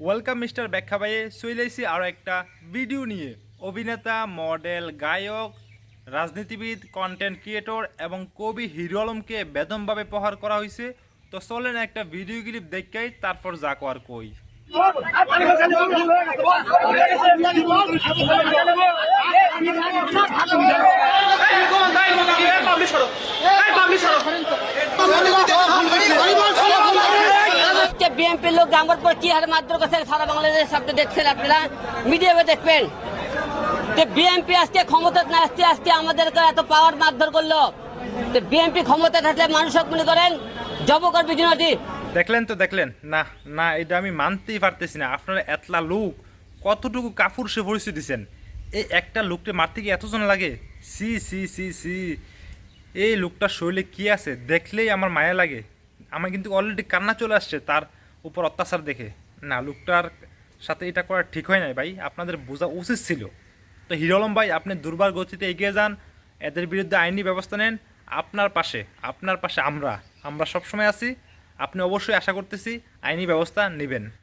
Welcome mister ব্যাখ্যা ভাইয়ে চলেছি আরও একটা ভিডিও নিয়ে। অভিনেতা, মডেল, গায়ক, রাজনীতিবিদ, কন্টেন্ট ক্রিয়েটর এবং কবি হিরো আলমকে বেদমভাবে প্রহার করা হয়েছে। তো চলেন একটা ভিডিও ক্লিপ দেখাই, তারপর যা কর কই। বিএনপির লোক আমার পর কি হারে মারধর করছে সারা বাংলাদেশের সামনে দেখছেন আপনারা, মিডিয়াতে দেখবেন। বিএনপি আজকে ক্ষমতা না আসছে, আজকে আমাদেরকে এত পাওয়ার মারধর করলো। বিএনপি ক্ষমতা থাকলে মানুষ মনে করেন জব করবে জুনাটি। দেখলেন তো দেখলেন না না, এটা আমি মানতেই পারতেছি না। আপনারা এতলা লোক কতটুকু কাফুর সে পরিস্থিতি দিচ্ছেন। এই একটা লোককে মারতে কি এতজন লাগে? সি সি সি সি, এই লোকটার শরীরে কি আছে দেখলেই আমার মায়া লাগে। আমার কিন্তু অলরেডি কান্না চলে আসছে তার উপর অত্যাচার দেখে। না, লোকটার সাথে এটা করা ঠিক হয় নাই ভাই, আপনাদের বোঝা উচিত ছিল। তো হিরো আলম ভাই, আপনি দুর্বার গতিতে এগিয়ে যান, এদের বিরুদ্ধে আইনি ব্যবস্থা নেন। আপনার পাশে আমরা সবসময় আছি। আপনি অবশ্যই আশা করতেছি আইনি ব্যবস্থা নেবেন।